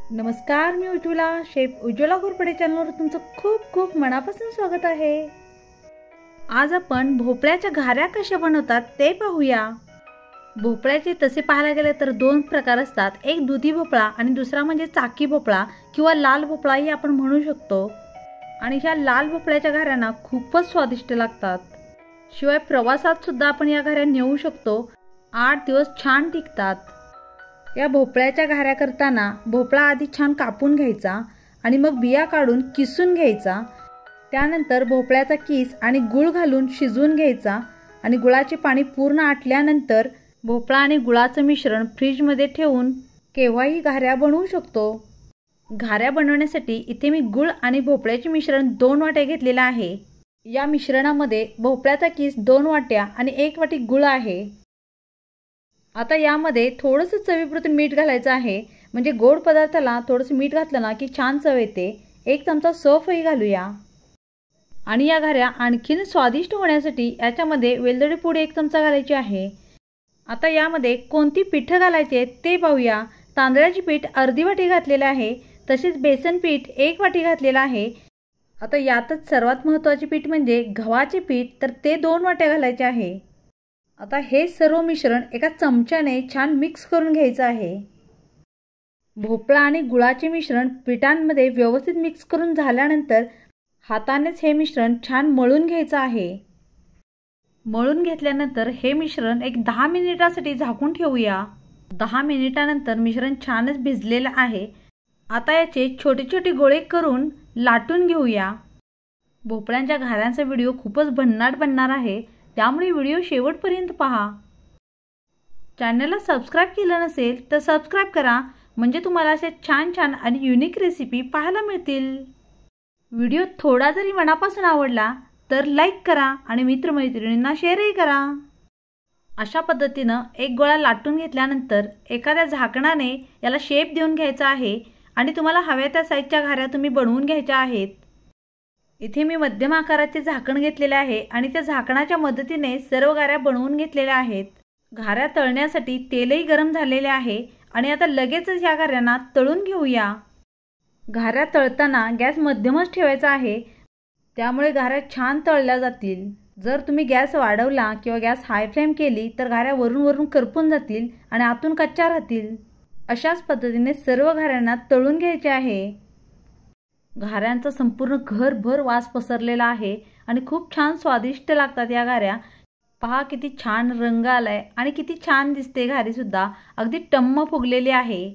नमस्कार, मी उज्ज्वला, शेफ उज्ज्वला घोरपडे चॅनलवर तुमचं खूप खूप मनापासून स्वागत आहे। आज आपण भोपळ्याच्या घाऱ्या कशा बनवतात ते पाहूया। भोपळ्याचे तसे पाहायला गेले तर दोन प्रकार असतात, एक दुधी भोपळा आणि दुसरा म्हणजे चाकी भोपळा किंवा लाल भोपळाही आपण म्हणू शकतो। आणि ह्या लाल भोपळ्याच्या घाऱ्यांना खूपच स्वादिष्ट लागतात। शिवाय प्रवासात सुद्धा आपण या घाऱ्या नेऊ शकतो, 8 दिवस छान टिकतात। या भोपळ्याच्या घाऱ्या करताना भोपळा आधी छान कापून घ्यायचा आणि मग बिया काढून किसून घ्यायचा। त्यानंतर भोपळ्याचा किस आणि गूळ घालून शिजवून घ्यायचा आणि गुळाचे पाणी पूर्ण आटल्यानंतर भोपळा आणि गुळाचं मिश्रण फ्रीजमध्ये ठेवून केव्हाही घाऱ्या बनवू शकतो। घाऱ्या बनवण्यासाठी इथे मी गूळ आणि भोपळ्याचे मिश्रण 2 वाट्या घेतलेला आहे। या मिश्रणामध्ये भोपळ्याचा किस 2 वाट्या आणि 1 वाटी गूळ आहे। आता यामध्ये थोडंसं चवीपुरतं मीठ घालायचं आहे, म्हणजे गोड पदार्थाला थोडंसं मीठ घातलं ना की छान चव येते। 1 चमचा सौंफही घालूया आणि या घाऱ्या आणखीन स्वादिष्ट होण्यासाठी याच्यामध्ये वेलदोडे पूड 1 चमचा घालायची आहे। आता यामध्ये कोणती पीठं घालायची आहेत ते पाहूया। तांदळाची पीठ अर्धी वाटी घातलेलं आहे, तसेच बेसन पीठ 1 वाटी घातलेलं आहे। आता यातच सर्वात महत्त्वाचे पीठ म्हणजे गव्हाचे पीठ, तर ते 2 वाट्या घालायचे आहे। आता हे सर्व मिश्रण एका चमच्याने छान मिक्स करून घ्यायचं आहे। भोपळा आणि गुळाचे मिश्रण पिठांमध्ये व्यवस्थित मिक्स करून झाल्यानंतर हातानेच हे मिश्रण छान मळून घ्यायचं आहे। मळून घेतल्यानंतर हे मिश्रण एक 10 मिनिटांसाठी झाकून ठेवूया। 10 मिनिटांनंतर मिश्रण छानच भिजलेलं आहे। आता याचे छोटे छोटे गोळे करून लाटून घेऊया। भोपळ्यांच्या घाऱ्यांचा व्हिडिओ खूपच भन्नाट बनणार आहे, त्यामुळे व्हिडिओ शेवटपर्यंत पहा। चॅनलला सबस्क्राइब केलं नसेल तर सबस्क्राइब करा, म्हणजे तुम्हाला असे छान छान आणि युनिक रेसिपी पाहायला मिळतील। व्हिडिओ थोडा जरी मनापासून आवडला तर लाईक करा आणि मित्रमैत्रिणींना शेअरही करा। अशा पद्धतीनं एक गोळा लाटून घेतल्यानंतर एखाद्या झाकणाने याला शेप देऊन घ्यायचा आहे आणि तुम्हाला हव्या त्या साईजच्या घाऱ्या तुम्ही बनवून घ्यायच्या आहेत। इथे मी मध्यम आकाराचे झाकण घेतलेले आहे आणि त्या झाकणाच्या मदतीने सर्व घाऱ्या बनवून घेतलेल्या आहेत। घाऱ्या तळण्यासाठी तेलही गरम झालेले आहे आणि आता लगेचच या घाऱ्यांना तळून घेऊया। घाऱ्या तळताना गॅस मध्यमच ठेवायचा आहे, त्यामुळे घाऱ्या छान तळल्या जातील। जर तुम्ही गॅस वाढवला किंवा गॅस हाय फ्लेम केली तर घाऱ्या वरून वरून करपून जातील आणि आतून कच्च्या राहतील। अशाच पद्धतीने सर्व घाऱ्यांना तळून घ्यायचे आहे। घाऱ्यांचा संपूर्ण घरभर वास पसरलेला आहे आणि खूप छान स्वादिष्ट लागतात या घाऱ्या। पहा किती छान रंग आलाय आणि किती छान दिसते घारी सुद्धा, अगदी टम्म फुगलेली आहे।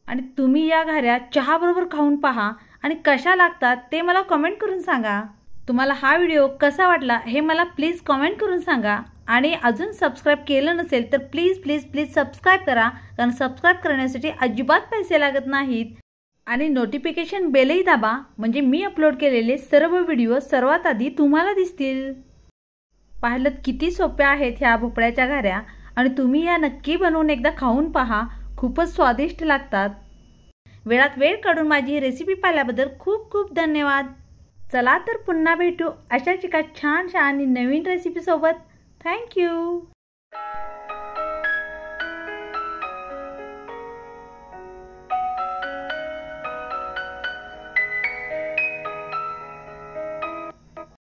आणि तुम्ही या घाऱ्या चहा बरोबर खाऊन पहा आणि कशा लागतात ते मला कमेंट करून सांगा। तुम्हाला हा व्हिडिओ कसा वाटला हे मला प्लीज कमेंट करून सांगा आणि अजून सबस्क्राइब केलं नसेल तर प्लीज प्लीज प्लीज सबस्क्राइब करा, कारण सबस्क्राइब करण्यासाठी अजिबात पैसे लागत नाहीत। आणि नोटिफिकेशन बेलही दाबा, म्हणजे मी अपलोड केलेले सर्व व्हिडिओ सर्वात आधी तुम्हाला दिसतील। पाहिलं किती सोप्या आहेत ह्या भोपळ्याच्या घाऱ्या आणि तुम्ही या नक्की बनवून एकदा खाऊन पहा, खूपच स्वादिष्ट लागतात। वेळात वेळ काढून माझी ही रेसिपी पाहिल्याबद्दल खूप खूप धन्यवाद। चला तर पुन्हा भेटू अशाच एका छानशा आणि नवीन रेसिपी सोबत। Thank you.